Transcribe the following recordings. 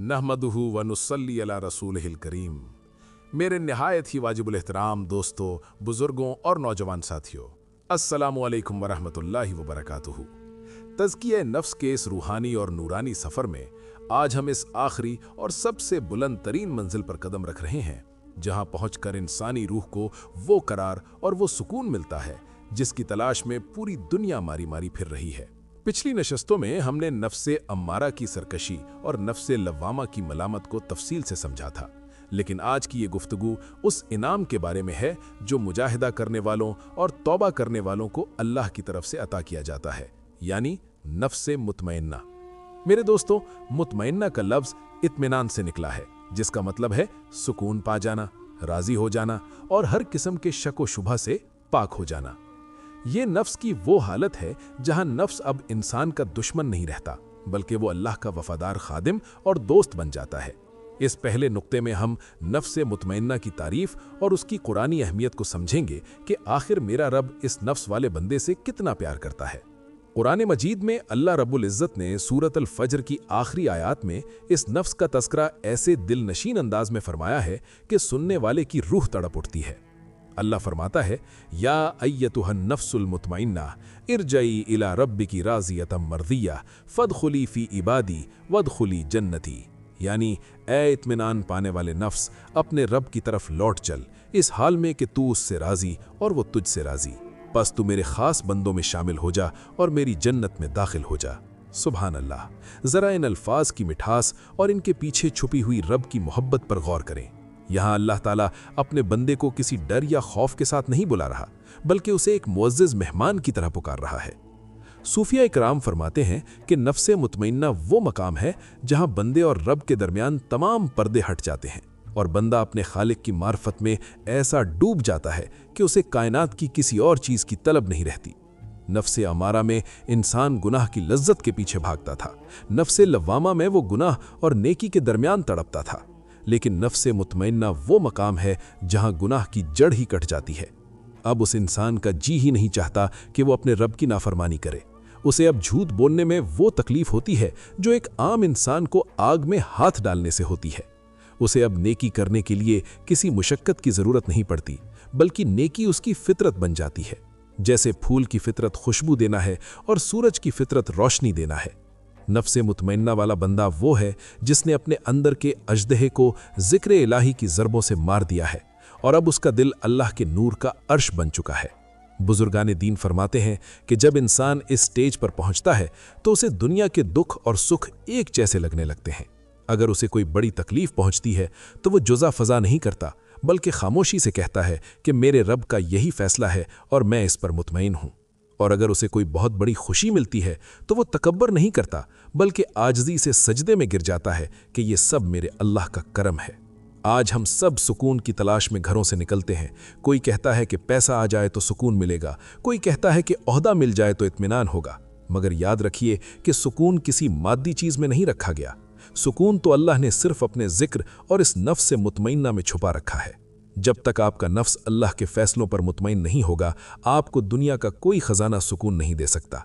नहमदुहु व नुसल्ली अला रसूलिहिल करीम। मेरे नहायत ही वाजिबुल एहतराम दोस्तों, बुजुर्गों और नौजवान साथियों, अस्सलामु अलैकुम व रहमतुल्लाहि व बरकातुहू। तज़किया नफ्स के इस रूहानी और नूरानी सफ़र में आज हम इस आखिरी और सबसे बुलंद तरीन मंजिल पर कदम रख रहे हैं, जहां पहुंचकर इंसानी रूह को वो करार और वो सुकून मिलता है जिसकी तलाश में पूरी दुनिया मारी मारी फिर रही है। पिछली नशस्तों में हमने नफ्से अम्मारा की सरकशी और नफ्से लव्वामा की मलामत को तफसील से समझा था, लेकिन आज की ये गुफ्तगू उस इनाम के बारे में है जो मुजाहिदा करने वालों और तौबा करने वालों को अल्लाह की तरफ से अता किया जाता है, यानी नफ्से मुतमइन्ना। मेरे दोस्तों, मुतमइन्ना का लफ्ज़ इत्मीनान से निकला है, जिसका मतलब है सुकून पा जाना, राजी हो जाना और हर किस्म के शक व शुबा से पाक हो जाना। ये नफ्स की वो हालत है जहां नफ्स अब इंसान का दुश्मन नहीं रहता, बल्कि वो अल्लाह का वफादार खादिम और दोस्त बन जाता है। इस पहले नुक्ते में हम नफ्से मुतमइन्ना की तारीफ और उसकी कुरानी अहमियत को समझेंगे कि आखिर मेरा रब इस नफ्स वाले बंदे से कितना प्यार करता है। कुरान मजीद में अल्लाह रब्बुल इज़्ज़त ने सूरत अल फज्र की आखिरी आयात में इस नफ्स का तस्करा ऐसे दिल नशीन अंदाज में फरमाया है कि सुनने वाले की रूह तड़प उठती है। अल्लाह फरमाता है, या अय्यतुहन नफ्सुल मुतमइन्ना इरजई इला रब्बिकी राज़ियतम मर्दिया फदखुली फी इबादी वदखुली जन्नती, यानी ए इत्मीनान पाने वाले नफ्स, अपने रब की तरफ लौट चल, इस हाल में कि तू उससे राज़ी और वो तुझसे राज़ी, बस तू मेरे खास बंदों में शामिल हो जा और मेरी जन्नत में दाखिल हो जा। सुभान अल्लाह। ज़रा इन अल्फाज की मिठास और इनके पीछे छुपी हुई रब की मोहब्बत पर गौर करें। यहाँ अल्लाह ताला अपने बंदे को किसी डर या खौफ के साथ नहीं बुला रहा, बल्कि उसे एक मुअज़्ज़िज़ मेहमान की तरह पुकार रहा है। सूफिया इकराम फरमाते हैं कि नफ्से मुतमइन्ना वो मकाम है जहाँ बंदे और रब के दरमियान तमाम पर्दे हट जाते हैं और बंदा अपने खालिक की मार्फत में ऐसा डूब जाता है कि उसे कायनात की किसी और चीज़ की तलब नहीं रहती। नफ्से अमारा में इंसान गुनाह की लज्जत के पीछे भागता था, नफ्से लव्वामा में वो गुनाह और नेकी के दरमियान तड़पता था, लेकिन नफ्से मुतमइन्ना वो मकाम है जहां गुनाह की जड़ ही कट जाती है। अब उस इंसान का जी ही नहीं चाहता कि वो अपने रब की नाफरमानी करे। उसे अब झूठ बोलने में वो तकलीफ होती है जो एक आम इंसान को आग में हाथ डालने से होती है। उसे अब नेकी करने के लिए किसी मुशक्कत की ज़रूरत नहीं पड़ती, बल्कि नेकी उसकी फितरत बन जाती है। जैसे फूल की फितरत खुशबू देना है और सूरज की फितरत रोशनी देना है। नफ्से मुतमइन्ना वाला बंदा वो है जिसने अपने अंदर के अजदहे को ज़िक्र इलाही की ज़रबों से मार दिया है और अब उसका दिल अल्लाह के नूर का अर्श बन चुका है। बुजुर्गान दीन फरमाते हैं कि जब इंसान इस स्टेज पर पहुंचता है तो उसे दुनिया के दुख और सुख एक जैसे लगने लगते हैं। अगर उसे कोई बड़ी तकलीफ पहुंचती है तो वो जुज़ा फजा नहीं करता, बल्कि खामोशी से कहता है कि मेरे रब का यही फैसला है और मैं इस पर मुतमईन हूं। और अगर उसे कोई बहुत बड़ी खुशी मिलती है तो वो तकब्बर नहीं करता, बल्कि आजजी से सजदे में गिर जाता है कि ये सब मेरे अल्लाह का करम है। आज हम सब सुकून की तलाश में घरों से निकलते हैं। कोई कहता है कि पैसा आ जाए तो सुकून मिलेगा, कोई कहता है कि ओहदा मिल जाए तो इत्मीनान होगा। मगर याद रखिए कि सुकून किसी मादी चीज़ में नहीं रखा गया। सुकून तो अल्लाह ने सिर्फ अपने जिक्र और इस नफ्स से मुतमइन्ना में छुपा रखा है। जब तक आपका नफ्स अल्लाह के फैसलों पर मुतमईन नहीं होगा, आपको दुनिया का कोई खजाना सुकून नहीं दे सकता।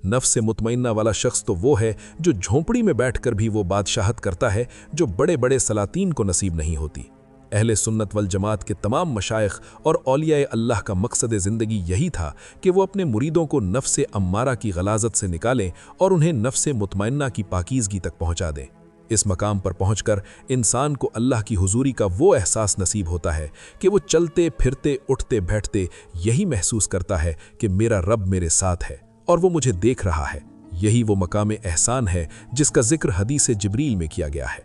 नफ्स से मुतमइन्ना वाला शख्स तो वो है जो झोंपड़ी में बैठकर भी वो बादशाहत करता है जो बड़े बड़े सलातीन को नसीब नहीं होती। अहले सुन्नत वल जमात के तमाम मशाइख और औलिया अल्लाह का मकसद ज़िंदगी यही था कि वो अपने मुरीदों को नफ्से अम्मारा की गलाजत से निकालें और उन्हें नफ्से मुतमइन्ना की पाकीज़गी तक पहुँचा दें। इस मकाम पर पहुंचकर इंसान को अल्लाह की हुजूरी का वो एहसास नसीब होता है कि वो चलते फिरते उठते बैठते यही महसूस करता है कि मेरा रब मेरे साथ है और वो मुझे देख रहा है। यही वो मकाम एहसान है जिसका जिक्र हदीस जिब्रील में किया गया है।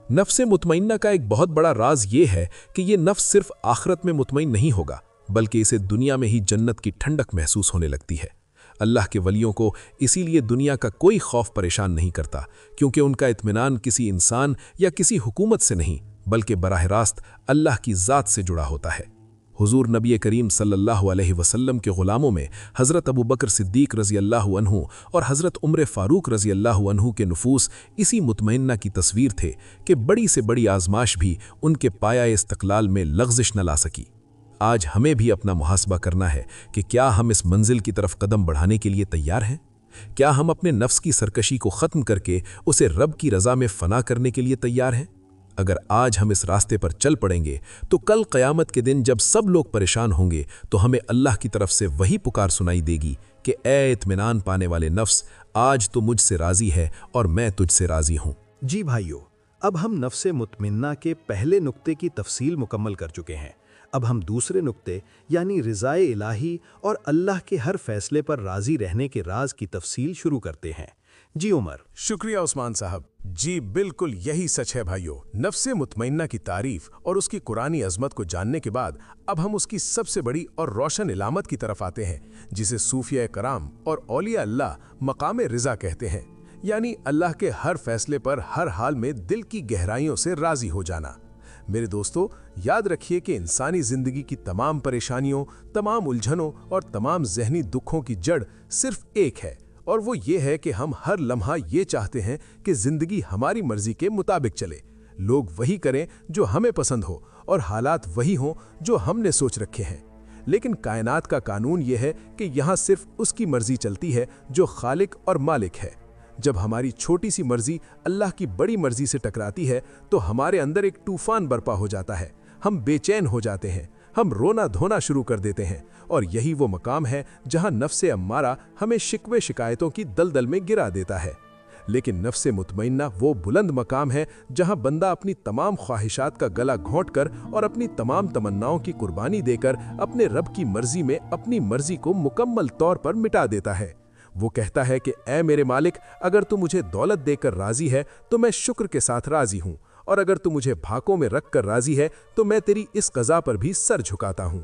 नफ्से मुतमइन्ना का एक बहुत बड़ा राज ये है कि ये नफ्स सिर्फ आखिरत में मुतमईन नहीं होगा, बल्कि इसे दुनिया में ही जन्नत की ठंडक महसूस होने लगती है। अल्लाह के वलियों को इसीलिए दुनिया का कोई खौफ परेशान नहीं करता, क्योंकि उनका इत्मीनान किसी इंसान या किसी हुकूमत से नहीं, बल्कि बराह रास्त अल्लाह की ज़ात से जुड़ा होता है। हुजूर नबी करीम सल्लल्लाहु अलैहि वसल्लम के ग़ुलामों में हज़रत अबू बकर सिद्दीक़ रज़ी अल्लाहु अन्हु और हज़रत उमर फ़ारूक रज़ी अल्लाहु अन्हु के नुफूस इसी मुतमइन्ना की तस्वीर थे कि बड़ी से बड़ी आजमाश भी उनके पाया इस्तक़लाल में लग़ज़िश न ला सकी। आज हमें भी अपना मुहासबा करना है कि क्या हम इस मंजिल की तरफ कदम बढ़ाने के लिए तैयार हैं। کیا ہم اپنے نفس کی سرکشی کو ختم کر کے اسے رب کی رضا میں فنا کرنے کے لیے تیار ہیں؟ اگر آج ہم اس راستے پر چل پڑیں گے تو کل قیامت کے دن جب سب لوگ پریشان ہوں گے تو ہمیں اللہ کی طرف سے وہی پکار سنائی دے گی کہ اے اطمینان پانے والے نفس، آج تو مجھ سے راضی ہے اور میں تجھ سے راضی ہوں۔ جی بھائیو، اب ہم نفس مطمئنہ کے پہلے نقطے کی تفصیل مکمل کر چکے ہیں۔ اب ہم دوسرے نقطے یعنی رضائے الہی اور اللہ کے ہر فیصلے پر راضی رہنے کے راز کی تفصیل شروع کرتے ہیں۔ جی عمر۔ شکریہ عثمان صاحب۔ جی بالکل یہی سچ ہے بھائیو۔ نفس مطمئنہ کی تعریف اور اس کی قرآنی عظمت کو جاننے کے بعد اب ہم اس کی سب سے بڑی اور روشن علامت کی طرف آتے ہیں، جسے صوفیہ کرام اور اولیاء اللہ مقام رضا کہتے ہیں، یعنی اللہ کے ہر فیصلے پر ہر حال میں دل کی گہرائیوں سے راضی ہو جانا۔ میرے دوستو، یاد رکھیے کہ انسانی زندگی کی تمام پریشانیوں، تمام الجھنوں اور تمام ذہنی دکھوں کی جڑ صرف ایک ہے، اور وہ یہ ہے کہ ہم ہر لمحہ یہ چاہتے ہیں کہ زندگی ہماری مرضی کے مطابق چلے، لوگ وہی کریں جو ہمیں پسند ہو اور حالات وہی ہوں جو ہم نے سوچ رکھے ہیں۔ لیکن کائنات کا قانون یہ ہے کہ یہاں صرف اس کی مرضی چلتی ہے جو خالق اور مالک ہے۔ جب ہماری چھوٹی سی مرضی اللہ کی بڑی مرضی سے ٹکراتی ہے تو ہمارے اندر ایک طوفان برپا ہو جاتا ہے، ہم بے چین ہو جاتے ہیں، ہم رونا دھونا شروع کر دیتے ہیں، اور یہی وہ مقام ہے جہاں نفس امارہ ہمیں شکوے شکایتوں کی دلدل میں گرا دیتا ہے۔ لیکن نفس مطمئنہ وہ بلند مقام ہے جہاں بندہ اپنی تمام خواہشات کا گلا گھونٹ کر اور اپنی تمام تمناؤں کی قربانی دے کر اپنے رب کی مرضی میں اپنی مرضی کو مکمل طور پر مٹا دیتا ہے۔ وہ کہتا ہے کہ اے میرے مالک، اگر تو مجھے دولت دے کر راضی ہے تو میں شکر کے ساتھ راضی ہوں، اور اگر تو مجھے بھاکوں میں رکھ کر راضی ہے تو میں تیری اس قضا پر بھی سر جھکاتا ہوں۔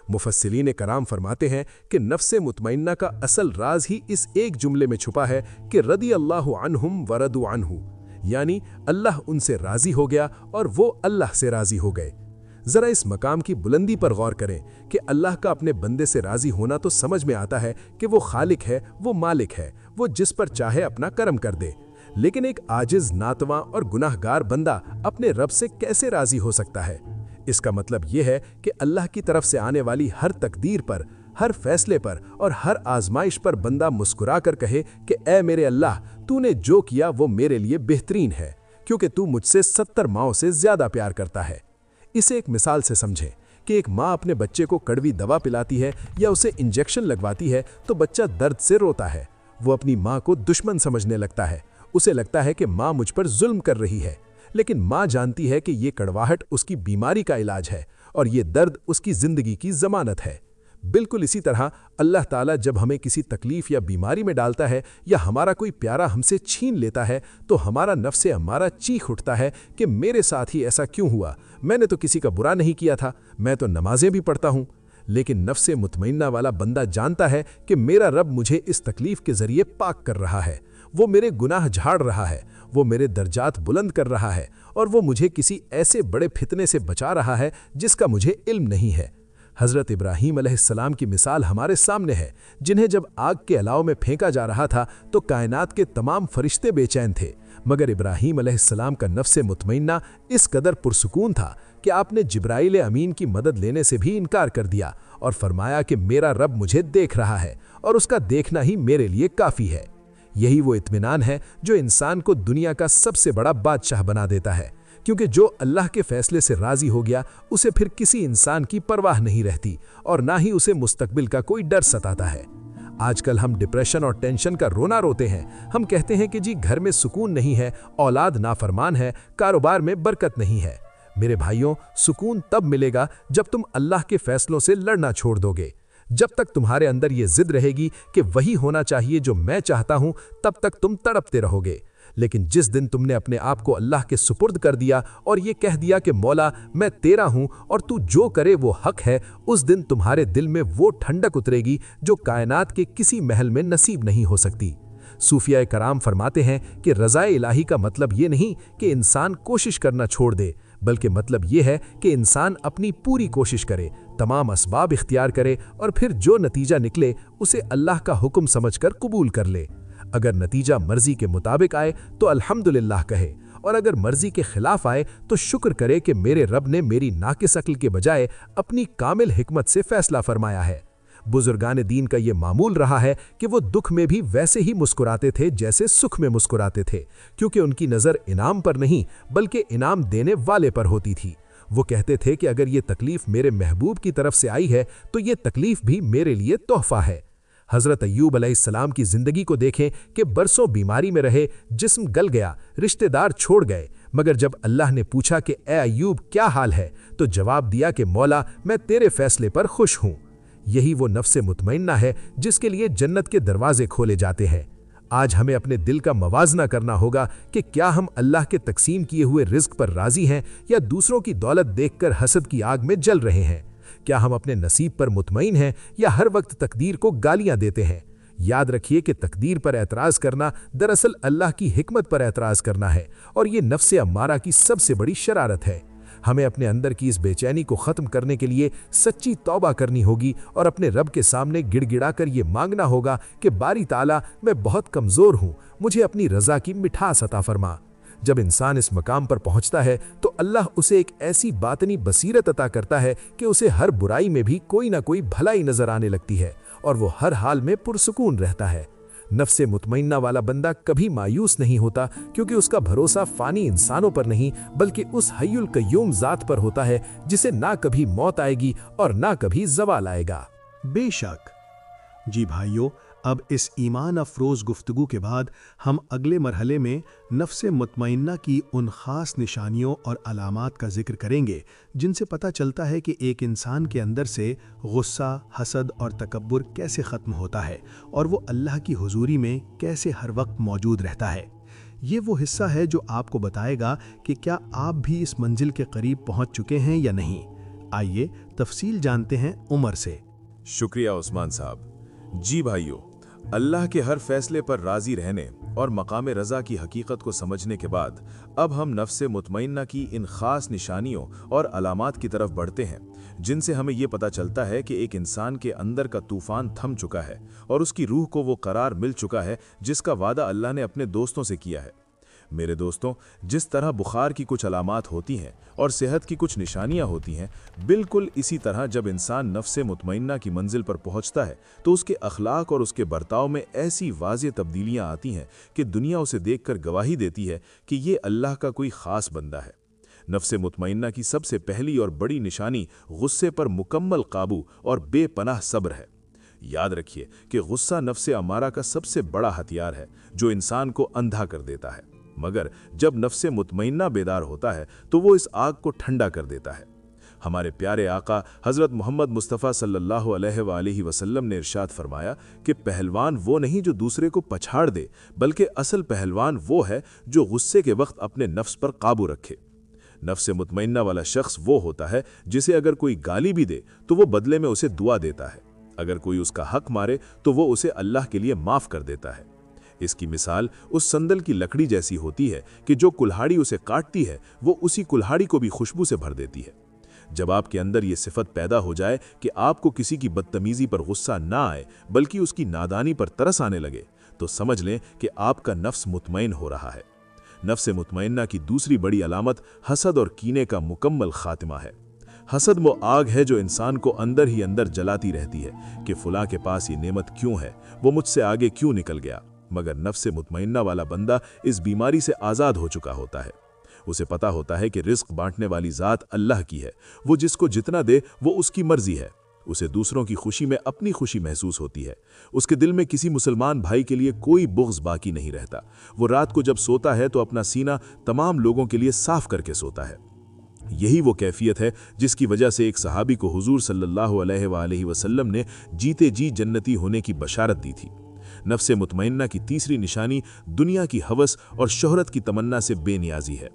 مفسرین کرام فرماتے ہیں کہ نفس مطمئنہ کا اصل راز ہی اس ایک جملے میں چھپا ہے کہ رضی اللہ عنہم ورضوا عنہ، یعنی اللہ ان سے راضی ہو گیا اور وہ اللہ سے راضی ہو گئے۔ ذرا اس مقام کی بلندی پر غور کریں کہ اللہ کا اپنے بندے سے راضی ہونا تو سمجھ میں آتا ہے کہ وہ خالق ہے، وہ مالک ہے، وہ جس پر چاہے اپنا کرم کر دے، لیکن ایک عاجز، ناتواں اور گناہ گار بندہ اپنے رب سے کیسے راضی ہو سکتا ہے؟ اس کا مطلب یہ ہے کہ اللہ کی طرف سے آنے والی ہر تقدیر پر، ہر فیصلے پر اور ہر آزمائش پر بندہ مسکرا کر کہے کہ اے میرے اللہ، تو نے جو کیا وہ میرے لیے بہترین ہے، کیونکہ تو مجھ سے 70 ماؤں سے زیادہ پیار کرتا ہے۔ اسے ایک مثال سے سمجھیں کہ ایک ماں اپنے بچے کو کڑوی دوا پلاتی ہے یا اسے انجیکشن لگواتی ہے تو بچہ درد سے روتا ہے، وہ اپنی ماں کو دشمن سمجھنے لگتا ہے، اسے لگتا ہے کہ ماں مجھ پر ظلم کر رہی ہے، لیکن ماں جانتی ہے کہ یہ کڑواہٹ اس کی بیماری کا علاج ہے اور یہ درد اس کی زندگی کی ضمانت ہے۔ بالکل اسی طرح اللہ تعالیٰ جب ہمیں کسی تکلیف یا بیماری میں ڈالتا ہے یا ہمارا کوئی پیارا ہم سے چھین لیتا ہے تو ہمارا نفس ہمارا چیخ اٹھتا ہے کہ میرے ساتھ ہی ایسا کیوں ہوا، میں نے تو کسی کا برا نہیں کیا تھا، میں تو نمازیں بھی پڑھتا ہوں۔ لیکن نفس مطمئنہ والا بندہ جانتا ہے کہ میرا رب مجھے اس تکلیف کے ذریعے پاک کر رہا ہے، وہ میرے گناہ جھاڑ رہا ہے، وہ میرے درجات بلند کر رہا ہے، اور وہ مجھے کسی ایسے بڑے فتنے سے بچا رہا ہے جس کا مجھے علم نہیں ہے۔ حضرت ابراہیم علیہ السلام کی مثال ہمارے سامنے ہے، جنہیں جب آگ کے الاؤ میں پھینکا جا رہا تھا تو کائنات کے تمام فرشتے بے چین تھے، مگر ابراہیم علیہ السلام کا نفس مطمئنہ اس قدر پرسکون تھا کہ آپ نے جبرائیل امین کی مدد لینے سے بھی انکار کر دیا اور فرمایا کہ میرا رب مجھے دیکھ رہا ہے اور اس کا دیکھنا ہی میرے لیے کافی ہے۔ یہی وہ اطمینان ہے جو انسان کو دنیا کا سب سے بڑا بادشاہ بنا دیتا ہے، کیونکہ جو اللہ کے فیصلے سے راضی ہو گیا اسے پھر کسی انسان کی پرواہ نہیں رہتی اور نہ ہی اسے مستقبل کا کوئی ڈر ستاتا ہے۔ آج کل ہم ڈپریشن اور ٹینشن کا رونا روتے ہیں، ہم کہتے ہیں کہ جی گھر میں سکون نہیں ہے، اولاد نافرمان ہے، کاروبار میں برکت نہیں ہے۔ میرے بھائیوں، سکون تب ملے گا جب تم اللہ کے فیصلوں سے لڑنا چھوڑ دو گے۔ جب تک تمہارے اندر یہ ضد رہے گی کہ وہی ہونا چاہیے جو میں چاہتا ہوں، تب تک تم تڑپتے رہو گے۔ لیکن جس دن تم نے اپنے آپ کو اللہ کے سپرد کر دیا اور یہ کہہ دیا کہ مولا میں تیرا ہوں اور تو جو کرے وہ حق ہے، اس دن تمہارے دل میں وہ ٹھنڈک اترے گی جو کائنات کے کسی محل میں نصیب نہیں ہو سکتی۔ صوفیہ کرام فرماتے ہیں کہ رضا الہی کا مطلب یہ نہیں کہ انسان کوشش کرنا چھوڑ دے، بلکہ مطلب یہ ہے کہ انسان اپنی پوری کوشش کرے، تمام اسباب اختیار کرے اور پھر جو نتیجہ نکلے اسے اللہ کا حکم سمجھ کر قبول کر لے۔ اگر نتیجہ مرضی کے مطابق آئے تو الحمدللہ کہے، اور اگر مرضی کے خلاف آئے تو شکر کرے کہ میرے رب نے میری ناقص عقل کے بجائے اپنی کامل حکمت سے فیصلہ فرمایا ہے۔ बुजुर्गान दीन का ये मामूल रहा है कि वो दुख में भी वैसे ही मुस्कुराते थे जैसे सुख में मुस्कुराते थे, क्योंकि उनकी नज़र इनाम पर नहीं बल्कि इनाम देने वाले पर होती थी। वो कहते थे कि अगर ये तकलीफ मेरे महबूब की तरफ से आई है तो ये तकलीफ भी मेरे लिए तोहफा है। हज़रत अय्यूब अलैहिस्सलाम की ज़िंदगी को देखें कि बरसों बीमारी में रहे, जिस्म गल गया, रिश्तेदार छोड़ गए, मगर जब अल्लाह ने पूछा कि ए अय्यूब क्या हाल है, तो जवाब दिया कि मौला मैं तेरे फैसले पर खुश हूँ। यही वो नफ्स मुतमइन्ना है जिसके लिए जन्नत के दरवाजे खोले जाते हैं। आज हमें अपने दिल का मवाजना करना होगा कि क्या हम अल्लाह के तकसीम किए हुए रिज्क पर राजी हैं या दूसरों की दौलत देखकर हसद की आग में जल रहे हैं। क्या हम अपने नसीब पर मुतमईन हैं या हर वक्त तकदीर को गालियां देते हैं। याद रखिए कि तकदीर पर एतराज़ करना दरअसल अल्लाह की हिकमत पर एतराज़ करना है, और ये नफ्स अम्मारा की सबसे बड़ी शरारत है। हमें अपने अंदर की इस बेचैनी को ख़त्म करने के लिए सच्ची तौबा करनी होगी और अपने रब के सामने गिड़गिड़ा कर ये मांगना होगा कि बारी ताला मैं बहुत कमज़ोर हूँ, मुझे अपनी रज़ा की मिठास अता फरमा। जब इंसान इस मकाम पर पहुंचता है तो अल्लाह उसे एक ऐसी बातनी बसीरत अता करता है कि उसे हर बुराई में भी कोई ना कोई भलाई नजर आने लगती है और वो हर हाल में पुरसुकून रहता है। नफ्से मुतमइन्ना वाला बंदा कभी मायूस नहीं होता, क्योंकि उसका भरोसा फानी इंसानों पर नहीं बल्कि उस हय्युल कय्यूम ज़ात पर होता है जिसे ना कभी मौत आएगी और ना कभी ज़वाल आएगा। बेशक। जी भाइयों, अब इस ईमान अफरोज़ गुफ्तगू के बाद हम अगले मरहले में नफ्से मुतमइन्ना की उन ख़ास निशानियों और अलामात का जिक्र करेंगे जिनसे पता चलता है कि एक इंसान के अंदर से गुस्सा, हसद और तकब्बुर कैसे ख़त्म होता है और वो अल्लाह की हुजूरी में कैसे हर वक्त मौजूद रहता है। ये वो हिस्सा है जो आपको बताएगा कि क्या आप भी इस मंजिल के करीब पहुँच चुके हैं या नहीं। आइए तफसील जानते हैं उमर से। शुक्रिया उस्मान साहब। जी भाइयों, अल्लाह के हर फैसले पर राज़ी रहने और मकाम रज़ा की हकीकत को समझने के बाद अब हम नफ्से मुतमइन्ना की इन ख़ास निशानियों और अलामात की तरफ बढ़ते हैं, जिनसे हमें ये पता चलता है कि एक इंसान के अंदर का तूफ़ान थम चुका है और उसकी रूह को वो करार मिल चुका है जिसका वादा अल्लाह ने अपने दोस्तों से किया है। मेरे दोस्तों, जिस तरह बुखार की कुछ अलामात होती हैं और सेहत की कुछ निशानियां होती हैं, बिल्कुल इसी तरह जब इंसान नफ्से मुतमइन्ना की मंजिल पर पहुंचता है तो उसके अखलाक और उसके बर्ताव में ऐसी वाज़ेह तब्दीलियां आती हैं कि दुनिया उसे देखकर गवाही देती है कि ये अल्लाह का कोई ख़ास बंदा है। नफ्से मुतमइन्ना की सबसे पहली और बड़ी निशानी गुस्से पर मुकम्मल काबू और बेपनाह सब्र है। याद रखिए कि गुस्सा नफ्से अमारा का सबसे बड़ा हथियार है जो इंसान को अंधा कर देता है, मगर जब नफ्से मुतमइन्ना बेदार होता है तो वो इस आग को ठंडा कर देता है। हमारे प्यारे आका हज़रत मोहम्मद मुस्तफ़ा सल्लल्लाहु अलैहि वसल्लम ने इरशाद फरमाया कि पहलवान वो नहीं जो दूसरे को पछाड़ दे, बल्कि असल पहलवान वो है जो गुस्से के वक्त अपने नफ्स पर काबू रखे। नफ्से मुतमइन्ना वाला शख्स वो होता है जिसे अगर कोई गाली भी दे तो वो बदले में उसे दुआ देता है, अगर कोई उसका हक मारे तो वो उसे अल्लाह के लिए माफ़ कर देता है। इसकी मिसाल उस संदल की लकड़ी जैसी होती है कि जो कुल्हाड़ी उसे काटती है वो उसी कुल्हाड़ी को भी खुशबू से भर देती है। जब आपके अंदर ये सिफत पैदा हो जाए कि आपको किसी की बदतमीजी पर गुस्सा ना आए बल्कि उसकी नादानी पर तरस आने लगे, तो समझ लें कि आपका नफ्स मुतमईन हो रहा है। नफ्स मुतमइन्ना की दूसरी बड़ी अलामत हसद और कीने का मुकम्मल खात्मा है। हसद वो आग है जो इंसान को अंदर ही अंदर जलाती रहती है कि फुला के पास ये नेमत क्यों है, वो मुझसे आगे क्यों निकल गया। मगर नफ्स मुतमइन्ना वाला बंदा इस बीमारी से आज़ाद हो चुका होता है। उसे पता होता है कि रिस्क बांटने वाली ज़ात अल्लाह की है, वो जिसको जितना दे वो उसकी मर्जी है। उसे दूसरों की खुशी में अपनी खुशी महसूस होती है। उसके दिल में किसी मुसलमान भाई के लिए कोई बुग़्ज़ बाकी नहीं रहता। वो रात को जब सोता है तो अपना सीना तमाम लोगों के लिए साफ करके सोता है। यही वो कैफियत है जिसकी वजह से एक सहाबी को हुजूर सल्लल्लाहु अलैहि वसल्लम ने जीते जी जन्नती होने की बशारत दी थी। नफ्से मुतमइन्ना की तीसरी निशानी दुनिया की हवस और शोहरत की तमन्ना से बेनियाजी है।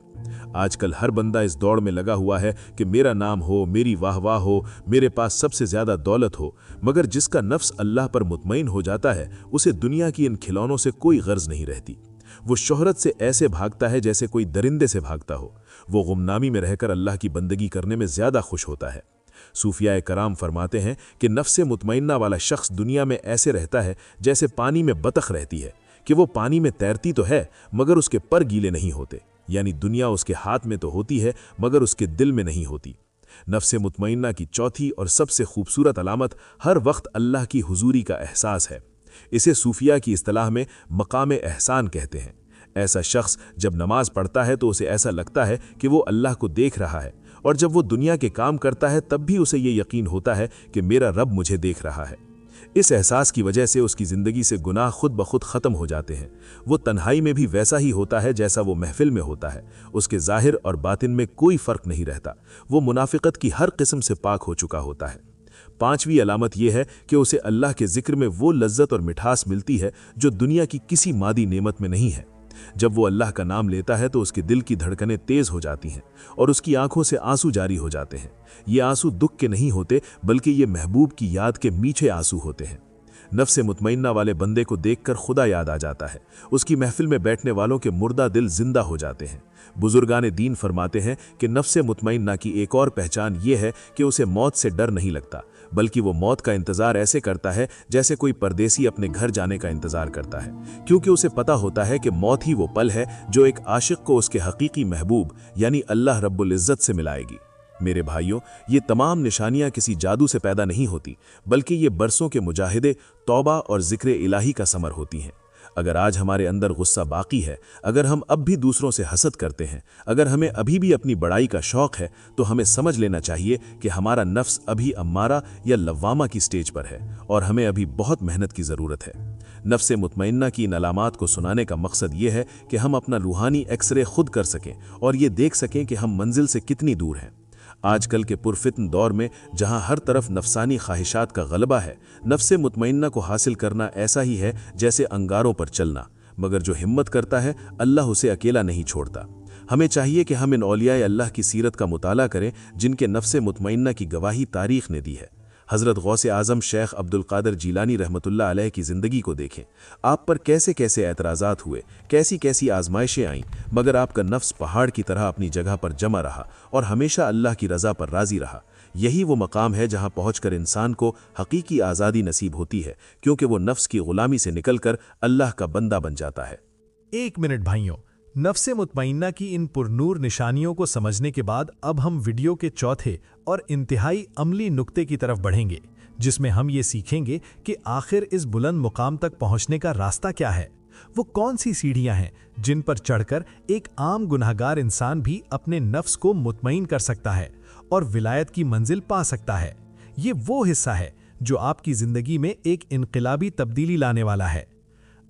आजकल हर बंदा इस दौड़ में लगा हुआ है कि मेरा नाम हो, मेरी वाह-वाह हो, मेरे पास सबसे ज़्यादा दौलत हो, मगर जिसका नफ्स अल्लाह पर मुतमईन हो जाता है उसे दुनिया की इन खिलौनों से कोई गर्ज नहीं रहती। वो शोहरत से ऐसे भागता है जैसे कोई दरिंदे से भागता हो। वो गुमनामी में रहकर अल्लाह की बंदगी करने में ज़्यादा खुश होता है। सूफिया कराम फरमाते हैं कि नफ्से मुतमइन्ना वाला शख्स दुनिया में ऐसे रहता है जैसे पानी में बतख रहती है, कि वो पानी में तैरती तो है मगर उसके पर गीले नहीं होते, यानी दुनिया उसके हाथ में तो होती है मगर उसके दिल में नहीं होती। नफ्स मुतमइन्ना की चौथी और सबसे खूबसूरत अलामत हर वक्त अल्लाह की हुजूरी का एहसास है। इसे सूफिया की इस्तिलाह में मकाम एहसान कहते हैं। ऐसा शख्स जब नमाज पढ़ता है तो उसे ऐसा लगता है कि वो अल्लाह को देख रहा है, और जब वो दुनिया के काम करता है तब भी उसे ये यकीन होता है कि मेरा रब मुझे देख रहा है। इस एहसास की वजह से उसकी ज़िंदगी से गुनाह खुद ब खुद ख़त्म हो जाते हैं। वो तन्हाई में भी वैसा ही होता है जैसा वो महफिल में होता है। उसके ज़ाहिर और बातिन में कोई फ़र्क नहीं रहता। वो मुनाफिकत की हर किस्म से पाक हो चुका होता है। पांचवी अलामत यह है कि उसे अल्लाह के ज़िक्र में वो लज्जत और मिठास मिलती है जो दुनिया की किसी मादी नेमत में नहीं है। जब वो अल्लाह का नाम लेता है तो उसके दिल की धड़कनें तेज हो जाती हैं और उसकी आंखों से आंसू जारी हो जाते हैं। ये आंसू दुख के नहीं होते, बल्कि ये महबूब की याद के मीठे आंसू होते हैं। नफ्स मुतमइन्ना वाले बंदे को देखकर खुदा याद आ जाता है। उसकी महफिल में बैठने वालों के मुर्दा दिल जिंदा हो जाते हैं। बुजुर्गान दीन फरमाते हैं कि नफ्स मुतमइन्ना की एक और पहचान ये है कि उसे मौत से डर नहीं लगता, बल्कि वो मौत का इंतज़ार ऐसे करता है जैसे कोई परदेसी अपने घर जाने का इंतज़ार करता है, क्योंकि उसे पता होता है कि मौत ही वो पल है जो एक आशिक को उसके हकीकी महबूब यानी अल्लाह रब्बुल इज़्ज़त से मिलाएगी। मेरे भाइयों, ये तमाम निशानियां किसी जादू से पैदा नहीं होती, बल्कि ये बरसों के मुजाहिदे, तौबा और ज़िक्र इलाही का समर होती हैं। अगर आज हमारे अंदर गुस्सा बाकी है, अगर हम अब भी दूसरों से हसद करते हैं, अगर हमें अभी भी अपनी बड़ाई का शौक़ है, तो हमें समझ लेना चाहिए कि हमारा नफ्स अभी अम्मारा या लव्वामा की स्टेज पर है और हमें अभी बहुत मेहनत की ज़रूरत है। नफ्स मुतमइन्ना की इन अलामात को सुनाने का मकसद ये है कि हम अपना रूहानी एक्सरे खुद कर सकें और ये देख सकें कि हम मंजिल से कितनी दूर हैं। आजकल के पुरफितन दौर में जहां हर तरफ नफसानी ख्वाहिशात का गलबा है, नफ्स मुतमइन्ना को हासिल करना ऐसा ही है जैसे अंगारों पर चलना, मगर जो हिम्मत करता है अल्लाह उसे अकेला नहीं छोड़ता। हमें चाहिए कि हम इन औलियाए अल्लाह की सीरत का मुताला करें जिनके नफ्स मुतमइन्ना की गवाही तारीख ने दी है। हज़रत गौसे आज़म शेख अब्दुल कादिर जीलानी रहमतुल्लाह अलैह की ज़िंदगी को देखें। आप पर कैसे कैसे एतराज़ात हुए, कैसी कैसी आजमाइशें आईं, मगर आपका नफ्स पहाड़ की तरह अपनी जगह पर जमा रहा और हमेशा अल्लाह की रज़ा पर राज़ी रहा। यही वो मकाम है जहाँ पहुँचकर इंसान को हकीकी आज़ादी नसीब होती है, क्योंकि वो नफ्स की ग़ुलामी से निकलकर अल्लाह का बंदा बन जाता है। 1 मिनट भाइयों, नफ्स मुतमइन्ना की इन पुरनूर निशानियों को समझने के बाद अब हम वीडियो के चौथे और इंतहाई अमली नुक्ते की तरफ बढ़ेंगे, जिसमें हम ये सीखेंगे कि आखिर इस बुलंद मुकाम तक पहुंचने का रास्ता क्या है। वो कौन सी सीढ़ियां हैं जिन पर चढ़कर एक आम गुनहगार इंसान भी अपने नफ्स को मुतमईन कर सकता है और विलायत की मंजिल पा सकता है। ये वो हिस्सा है जो आपकी ज़िंदगी में एक इनकलाबी तब्दीली लाने वाला है।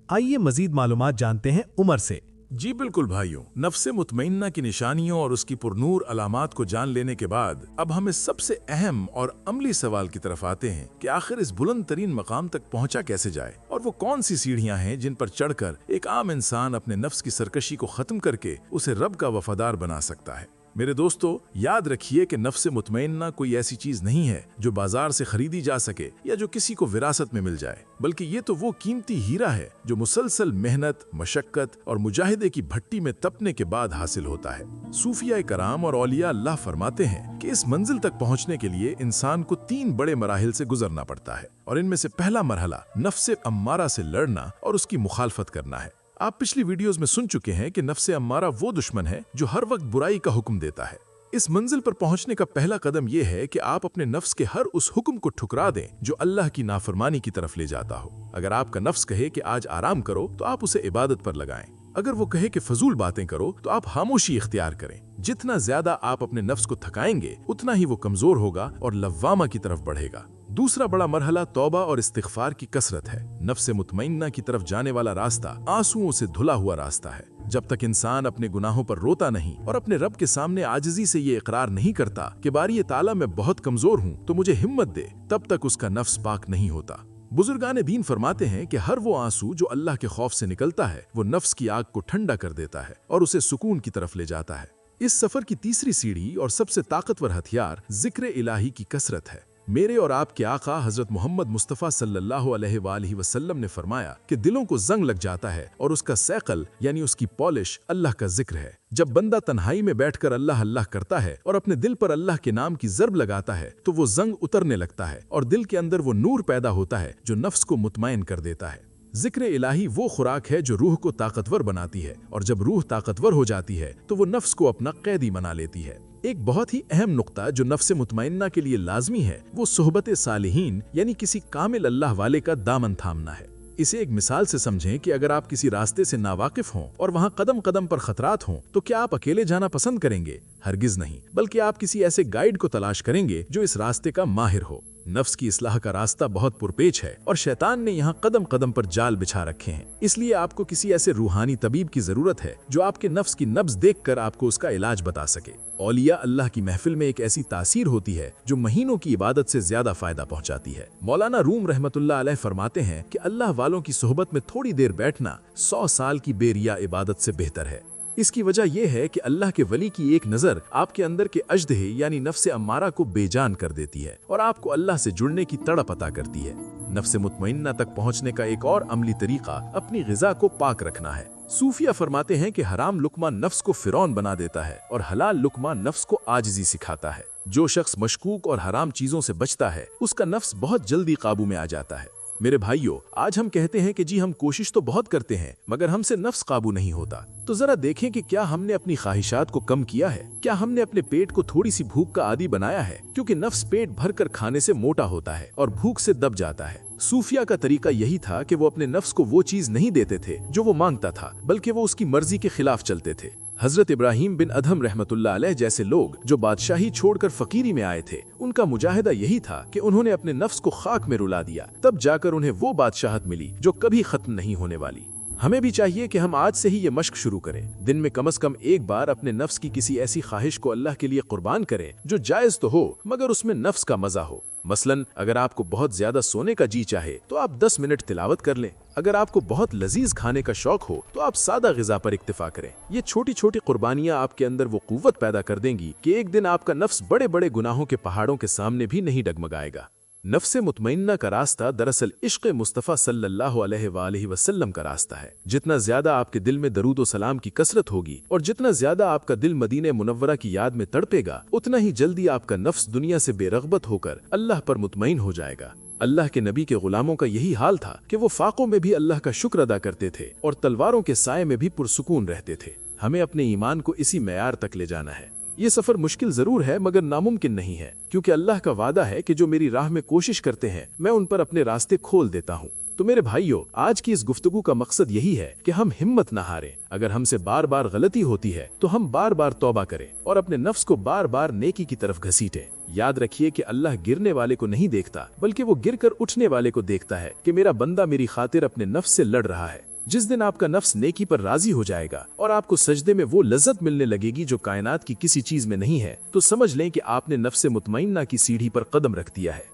आइए मज़ीद मालूमात जानते हैं उमर से। जी बिल्कुल भाइयों, नफ्स मुतमइन्ना की निशानियों और उसकी पुरनूर अलामात को जान लेने के बाद अब हम इस सबसे अहम और अमली सवाल की तरफ आते हैं कि आखिर इस बुलंद तरीन मकाम तक पहुंचा कैसे जाए, और वो कौन सी सीढ़ियां हैं जिन पर चढ़कर एक आम इंसान अपने नफ्स की सरकशी को खत्म करके उसे रब का वफादार बना सकता है। मेरे दोस्तों, याद रखिए कि नफ्स मुतमइन्ना कोई ऐसी चीज नहीं है जो बाजार से खरीदी जा सके या जो किसी को विरासत में मिल जाए, बल्कि ये तो वो कीमती हीरा है जो मुसलसल मेहनत, मशक्कत और मुजाहिदे की भट्टी में तपने के बाद हासिल होता है। सूफिया कराम और औलिया अल्लाह फरमाते हैं कि इस मंजिल तक पहुंचने के लिए इंसान को 3 बड़े मराहिल से गुजरना पड़ता है, और इनमें से पहला मरहला नफ्स अम्मारा से लड़ना और उसकी मुखालफत करना है। आप पिछली वीडियोस में सुन चुके हैं कि नफ्स अम्मारा वो दुश्मन है जो हर वक्त बुराई का हुक्म देता है। इस मंजिल पर पहुंचने का पहला कदम यह है कि आप अपने नफ्स के हर उस हुक्म को ठुकरा दें जो अल्लाह की नाफरमानी की तरफ ले जाता हो। अगर आपका नफ्स कहे कि आज आराम करो, तो आप उसे इबादत पर लगाएं। अगर वो कहे कि फजूल बातें करो, तो आप खामोशी इख्तियार करें। जितना ज्यादा आप अपने नफ्स को थकाएंगे, उतना ही वो कमजोर होगा और लव्वामा की तरफ बढ़ेगा। दूसरा बड़ा मरहला तौबा और इस्तिग़फ़ार की कसरत है। नफ्स मुतमइन्ना की तरफ जाने वाला रास्ता आंसुओं से धुला हुआ रास्ता है। जब तक इंसान अपने गुनाहों पर रोता नहीं और अपने रब के सामने आजिज़ी से ये इकरार नहीं करता कि बारी ताला मैं बहुत कमजोर हूँ, तो मुझे हिम्मत दे, तब तक उसका नफ्स पाक नहीं होता। बुजुर्गान दीन फरमाते हैं कि हर वो आंसू जो अल्लाह के खौफ से निकलता है, वो नफ्स की आग को ठंडा कर देता है और उसे सुकून की तरफ ले जाता है। इस सफर की तीसरी सीढ़ी और सबसे ताकतवर हथियार जिक्र इलाही की कसरत है। मेरे और आपके आका हजरत मोहम्मद मुस्तफ़ा सल्लल्लाहु अलैहि वसल्लम ने फरमाया कि दिलों को जंग लग जाता है और उसका सैकल यानी उसकी पॉलिश अल्लाह का जिक्र है। जब बंदा तन्हाई में बैठकर अल्लाह अल्लाह करता है और अपने दिल पर अल्लाह के नाम की ज़र्ब लगाता है, तो वो जंग उतरने लगता है और दिल के अंदर वो नूर पैदा होता है जो नफ्स को मुतमईन कर देता है। जिक्र इलाही वो खुराक है जो रूह को ताकतवर बनाती है, और जब रूह ताकतवर हो जाती है तो वो नफ्स को अपना कैदी बना लेती है। ایک बहुत ही अहम नुक्ता जो नफ्स मुतमइन्ना के लिए लाजमी है वो सोहबत सालिहीन यानी किसी कामिल अल्लाह वाले का दामन थामना है। इसे एक मिसाल से समझें कि अगर आप किसी रास्ते से नावाकिफ हों और वहां कदम कदम पर खतरात हों तो क्या आप अकेले जाना पसंद करेंगे? हरगिज नहीं, बल्कि आप किसी ऐसे गाइड को तलाश करेंगे जो इस रास्ते का माहिर हो। नफ्स की इस्लाह का रास्ता बहुत पुरपेच है और शैतान ने यहाँ कदम कदम पर जाल बिछा रखे हैं। इसलिए आपको किसी ऐसे रूहानी तबीब की जरूरत है जो आपके नफ्स की नब्ज देखकर आपको उसका इलाज बता सके। औलिया अल्लाह की महफिल में एक ऐसी तासीर होती है जो महीनों की इबादत से ज्यादा फायदा पहुंचाती है। मौलाना रूम रहमतुल्लाह अलैह फरमाते हैं कि अल्लाह वालों की सोहबत में थोड़ी देर बैठना 100 साल की बेरिया इबादत से बेहतर है। इसकी वजह यह है कि अल्लाह के वली की एक नजर आपके अंदर के अजदहे यानी नफ्स अम्मारा को बेजान कर देती है और आपको अल्लाह से जुड़ने की तड़प अता करती है। नफ्स मुतमइन्ना तक पहुंचने का एक और अमली तरीका अपनी ग़िज़ा को पाक रखना है। सूफिया फरमाते हैं कि हराम लुक्मा नफ्स को फिरौन बना देता है और हलाल लुक्मा नफ्स को आजिज़ी सिखाता है। जो शख्स मशकूक और हराम चीजों से बचता है उसका नफ्स बहुत जल्दी काबू में आ जाता है। मेरे भाइयों, आज हम कहते हैं कि जी हम कोशिश तो बहुत करते हैं मगर हमसे नफ्स काबू नहीं होता। तो जरा देखें कि क्या हमने अपनी ख्वाहिशात को कम किया है? क्या हमने अपने पेट को थोड़ी सी भूख का आदी बनाया है? क्योंकि नफ्स पेट भर कर खाने से मोटा होता है और भूख से दब जाता है। सूफिया का तरीका यही था कि वो अपने नफ्स को वो चीज नहीं देते थे जो वो मांगता था, बल्कि वो उसकी मर्जी के खिलाफ चलते थे। हजरत इब्राहिम बिन अदहम रहमतुल्लाह अलैह जैसे लोग जो बादशाही छोड़कर फकीरी में आए थे, उनका मुजाहिदा यही था कि उन्होंने अपने नफ्स को खाक में रुला दिया, तब जाकर उन्हें वो बादशाहत मिली जो कभी खत्म नहीं होने वाली। हमें भी चाहिए कि हम आज से ही ये मश्क शुरू करें। दिन में कम से कम एक बार अपने नफ्स की किसी ऐसी ख्वाहिश को अल्लाह के लिए कुर्बान करें जो जायज तो हो मगर उसमें नफ्स का मजा हो। मसलन अगर आपको बहुत ज्यादा सोने का जी चाहे तो आप 10 मिनट तिलावत कर लें। अगर आपको बहुत लजीज खाने का शौक हो तो आप सादा ग़िज़ा पर इक्तिफा करें। ये छोटी छोटी कुर्बानियां आपके अंदर वो कुव्वत पैदा कर देंगी कि एक दिन आपका नफ्स बड़े बड़े गुनाहों के पहाड़ों के सामने भी नहीं डगमगाएगा। नफ्स मुतमइन्ना का रास्ता दरअसल इश्क़ मुस्तफ़ा सल्लल्लाहु अलैहि वसल्लम का रास्ता है। जितना ज्यादा आपके दिल में दरूद व सलाम की कसरत होगी और जितना ज्यादा आपका दिल मदीने मुनव्वरा की याद में तड़पेगा, उतना ही जल्दी आपका नफ्स दुनिया से बेरग़बत होकर अल्लाह पर मुतमईन हो जाएगा। अल्लाह के नबी के गुलामों का यही हाल था कि वो फाकों में भी अल्लाह का शुक्र अदा करते थे और तलवारों के साये में भी पुरसुकून रहते थे। हमें अपने ईमान को इसी मेयार तक ले जाना है। ये सफर मुश्किल जरूर है मगर नामुमकिन नहीं है, क्योंकि अल्लाह का वादा है कि जो मेरी राह में कोशिश करते हैं मैं उन पर अपने रास्ते खोल देता हूँ। तो मेरे भाइयों, आज की इस गुफ्तगू का मकसद यही है कि हम हिम्मत न हारें। अगर हमसे बार बार गलती होती है तो हम बार बार तौबा करें और अपने नफ्स को बार बार नेकी की तरफ घसीटें। याद रखिए कि अल्लाह गिरने वाले को नहीं देखता, बल्कि वो गिरकर उठने वाले को देखता है कि मेरा बंदा मेरी खातिर अपने नफ्स से लड़ रहा है। जिस दिन आपका नफ्स नेकी पर राजी हो जाएगा और आपको सजदे में वो लज्जत मिलने लगेगी जो कायनात की किसी चीज में नहीं है, तो समझ लें कि आपने नफ्स मुतमइन्ना की सीढ़ी पर कदम रख दिया है।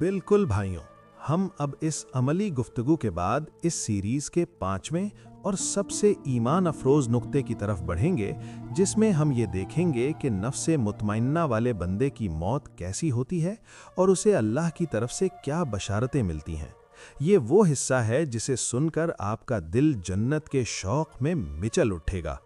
बिल्कुल भाइयों, हम अब इस अमली गुफ्तगू के बाद इस सीरीज के 5वें और सबसे ईमान अफरोज नुक्ते की तरफ बढ़ेंगे, जिसमें हम ये देखेंगे कि नफ्स मुतमइन्ना वाले बंदे की मौत कैसी होती है और उसे अल्लाह की तरफ से क्या बशारतें मिलती हैं। ये वो हिस्सा है जिसे सुनकर आपका दिल जन्नत के शौक में मिचल उठेगा।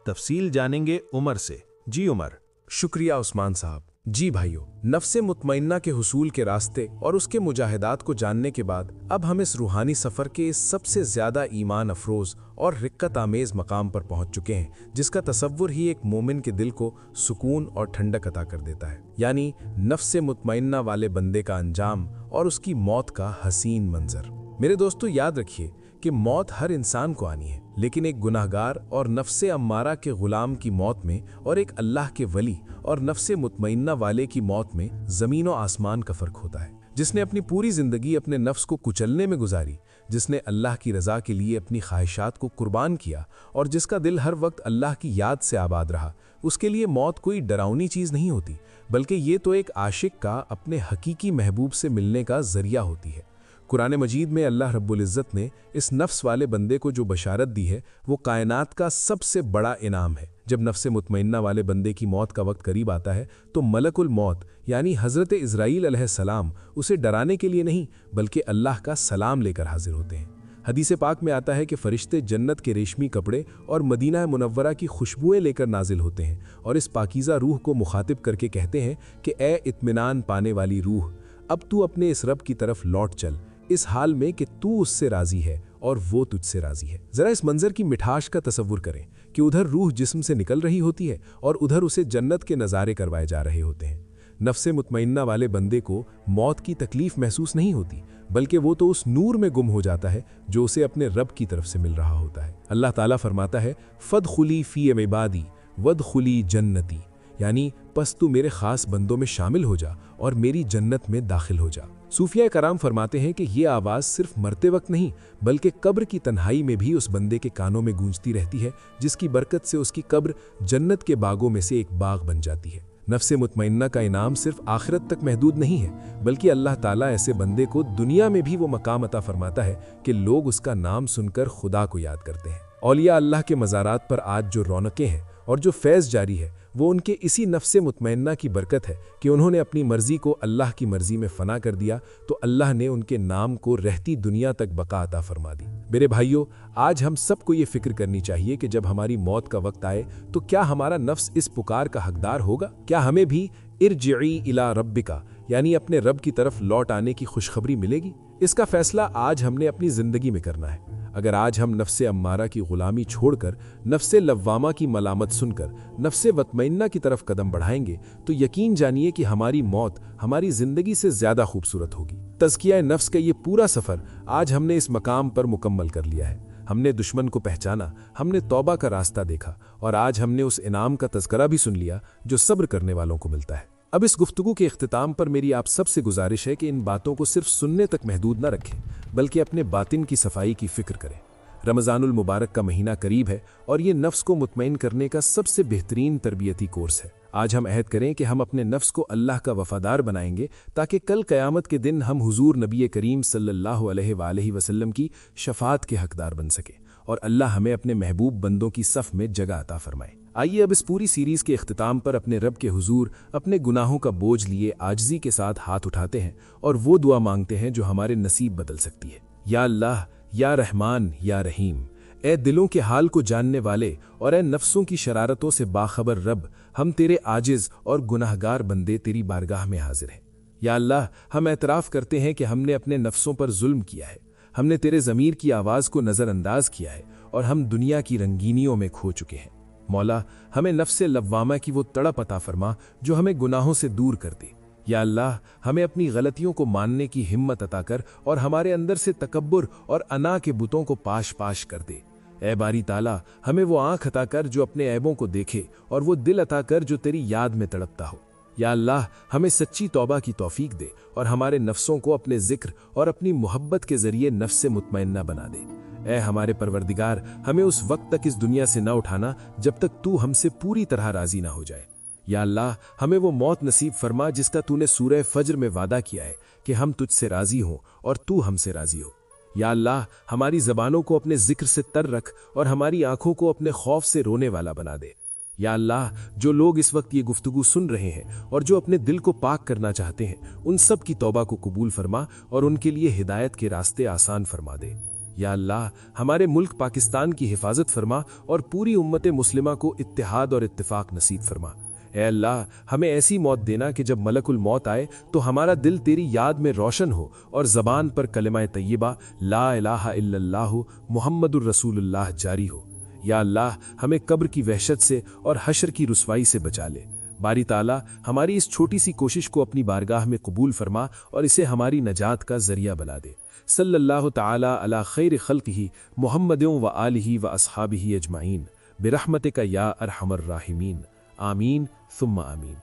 तफसील जानेंगे उमर से। जी उमर। शुक्रिया उस्मान साहब। जी भाइयों, नफ्स मुतमइन्ना के हुसूल के रास्ते और उसके मुजाहिदात को जानने के बाद अब हम इस रूहानी सफ़र के इस सबसे ज़्यादा ईमान अफरोज़ और रिक्कत आमेज़ मकाम पर पहुंच चुके हैं, जिसका तसव्वुर ही एक मोमिन के दिल को सुकून और ठंडक अता कर देता है, यानी नफ्स मुतमइन्ना वाले बंदे का अंजाम और उसकी मौत का हसीन मंजर। मेरे दोस्तों, याद रखिए कि मौत हर इंसान को आनी है, लेकिन एक गुनाहगार और नफ्स अम्मारा के गुलाम की मौत में और एक अल्लाह के वली और नफ्स मुतमइन्ना वाले की मौत में ज़मीन और आसमान का फ़र्क होता है। जिसने अपनी पूरी ज़िंदगी अपने नफ्स को कुचलने में गुजारी, जिसने अल्लाह की रज़ा के लिए अपनी ख्वाहिशात को कुर्बान किया और जिसका दिल हर वक्त अल्लाह की याद से आबाद रहा, उसके लिए मौत कोई डरावनी चीज़ नहीं होती, बल्कि ये तो एक आशिक का अपने हकीकी महबूब से मिलने का ज़रिया होती है। कुरान मजीद में अल्लाह रब्बुल इज़्ज़त ने इस नफ्स वाले बंदे को जो बशारत दी है वो कायनात का सबसे बड़ा इनाम है। जब नफ्स मुतमइन्ना वाले बंदे की मौत का वक्त करीब आता है तो मलकुल मौत यानी हज़रत इज़राईल अलैहिस्सलाम उसे डराने के लिए नहीं बल्कि अल्लाह का सलाम लेकर हाजिर होते हैं। हदीस पाक में आता है कि फ़रिश्ते जन्नत के रेशमी कपड़े और मदीना मुनव्वरा की खुशबुएं लेकर नाजिल होते हैं और इस पाकीज़ा रूह को मुखातिब करके कहते हैं कि ए इत्मीनान पाने वाली रूह, अब तू अपने इस रब की तरफ लौट चल, इस हाल में कि तू उससे राज़ी है और वो तुझसे राज़ी है। ज़रा इस मंज़र की मिठास का तसव्वुर करें کہ ادھر روح جسم سے نکل رہی ہوتی ہے اور ادھر اسے جنت کے نظارے کروائے جا رہے ہوتے ہیں۔ نفس مطمئنہ والے بندے کو موت کی تکلیف محسوس نہیں ہوتی، بلکہ وہ تو اس نور میں گم ہو جاتا ہے جو اسے اپنے رب کی طرف سے مل رہا ہوتا ہے۔ اللہ تعالیٰ فرماتا ہے فَادْخُلِي فِي عِبَادِي وَادْخُلِي جنتی، یعنی پس تو میرے خاص بندوں میں شامل ہو جا اور میری جنت میں داخل ہو جا۔ صوفیہ کرام فرماتے ہیں کہ یہ آواز صرف مرتے وقت نہیں بلکہ قبر کی تنہائی میں بھی اس بندے کے کانوں میں گونجتی رہتی ہے، جس کی برکت سے اس کی قبر جنت کے باغوں میں سے ایک باغ بن جاتی ہے۔ نفس مطمئنہ کا انعام صرف آخرت تک محدود نہیں ہے، بلکہ اللہ تعالیٰ ایسے بندے کو دنیا میں بھی وہ مقام عطا فرماتا ہے کہ لوگ اس کا نام سن کر خدا کو یاد کرتے ہیں۔ اولیاء اللہ کے مزارات پر آج جو رونقیں ہیں اور جو فیض جاری ہے وہ ان کے اسی نفس مطمئنہ کی برکت ہے کہ انہوں نے اپنی مرضی کو اللہ کی مرضی میں فنا کر دیا تو اللہ نے ان کے نام کو رہتی دنیا تک بقا عطا فرما دی۔ میرے بھائیوں، آج ہم سب کو یہ فکر کرنی چاہیے کہ جب ہماری موت کا وقت آئے تو کیا ہمارا نفس اس پکار کا حقدار ہوگا؟ کیا ہمیں بھی ارجعی الی ربکا یعنی اپنے رب کی طرف لوٹ آنے کی خوشخبری ملے گی؟ اس کا فیصلہ آج ہم نے اپنی زندگی میں کرنا ہے۔ اگر آج ہم نفس امارہ کی غلامی چھوڑ کر نفس لوامہ کی ملامت سن کر نفس مطمئنہ کی طرف قدم بڑھائیں گے تو یقین جانیے کہ ہماری موت ہماری زندگی سے زیادہ خوبصورت ہوگی۔ تزکیہ نفس کا یہ پورا سفر آج ہم نے اس مقام پر مکمل کر لیا ہے۔ ہم نے دشمن کو پہچانا، ہم نے توبہ کا راستہ دیکھا اور آج ہم نے اس انعام کا تذکرہ بھی سن لیا جو صبر کرنے والوں کو ملتا ہے۔ اب اس گفتگو کے اختتام پر میری آپ سب سے گزارش ہے کہ ان باتوں کو صرف سننے تک محدود نہ رکھیں بلکہ اپنے باطن کی صفائی کی فکر کریں۔ رمضان المبارک کا مہینہ قریب ہے اور یہ نفس کو مطمئن کرنے کا سب سے بہترین تربیتی کورس ہے۔ آج ہم عہد کریں کہ ہم اپنے نفس کو اللہ کا وفادار بنائیں گے تاکہ کل قیامت کے دن ہم حضور نبی کریم صلی اللہ علیہ وآلہ وسلم کی شفاعت کے حقدار بن سکیں اور اللہ ہمیں اپنے محبوب بندوں کی صف میں جگہ عطا فرمائے۔ آئیے اب اس پوری سیریز کے اختتام پر اپنے رب کے حضور اپنے گناہوں کا بوجھ لیے عاجزی کے ساتھ ہاتھ اٹھاتے ہیں اور وہ دعا مانگتے ہیں جو ہمارے نصیب بدل سکتی ہے۔ یا اللہ، یا رحمان، یا رحیم، اے دلوں کے حال کو جاننے والے اور اے نفسوں کی شرارتوں سے باخبر رب، ہم تیرے عاجز اور گناہگار بندے تیری بارگاہ میں حاضر ہیں۔ یا اللہ، ہم اعتراف کرتے ہیں کہ ہم نے اپنے نفسوں پر ظلم کیا ہے، ہم نے تیرے ضمیر کی آواز کو نظر انداز کیا ہے اور ہم دنیا کی رنگینیوں میں کھو چکے ہیں۔ مولا، ہمیں نفس لوامہ کی وہ تڑپ عطا فرما جو ہمیں گناہوں سے دور کر دے۔ یا اللہ، ہمیں اپنی غلطیوں کو ماننے کی ہمت عطا کر اور ہمارے اندر سے تکبر اور انا کے بتوں کو پاش پاش کر دے۔ اے باری تعالیٰ، ہمیں وہ آنکھ عطا کر جو اپنے عیبوں کو دیکھے اور وہ دل عطا کر جو تیری یاد میں تڑپتا ہو۔ یا اللہ، ہمیں سچی توبہ کی توفیق دے اور ہمارے نفسوں کو اپنے ذکر اور اپنی محبت کے ذریعے نفس مطمئنہ بنا دے۔ اے ہمارے پروردگار، ہمیں اس وقت تک اس دنیا سے نہ اٹھانا جب تک تو ہم سے پوری طرح راضی نہ ہو جائے۔ یا اللہ، ہمیں وہ موت نصیب فرما جس کا تو نے سورہ فجر میں وعدہ کیا ہے کہ ہم تجھ سے راضی ہوں اور تو ہم سے راضی ہو۔ یا اللہ، ہماری زبانوں کو اپنے ذکر سے تر رکھ اور ہماری آنکھوں کو اپنے خوف سے رونے والا بنا دے۔ یا اللہ، جو لوگ اس وقت یہ گفتگو سن رہے ہیں اور جو اپنے دل کو پاک کرنا چاہتے ہیں ان سب کی توبہ کو قبول فرما اور ان کے لیے ہدایت کے راستے آسان فرما دے۔ یا اللہ، ہمارے ملک پاکستان کی حفاظت فرما اور پوری امت مسلمہ کو اتحاد اور اتفاق نصیب فرما۔ اے اللہ، ہمیں ایسی موت دینا کہ جب ملک الموت آئے تو ہمارا دل تیری یاد میں روشن ہو اور زبان پر کلمہ طیبہ لا الہ الا اللہ محمد الرسول اللہ جاری ہو۔ یا اللہ، ہمیں قبر کی وحشت سے اور حشر کی رسوائی سے بچا لے۔ باری تعالیٰ، ہماری اس چھوٹی سی کوشش کو اپنی بارگاہ میں قبول فرما اور اسے ہماری نجات کا ذریعہ بنا دے۔ صلی اللہ تعالی علی خیر خلقہ محمد و آلہ و اصحابہ اجمعین برحمتک یا ارحم الراحمین، آمین ثم آمین۔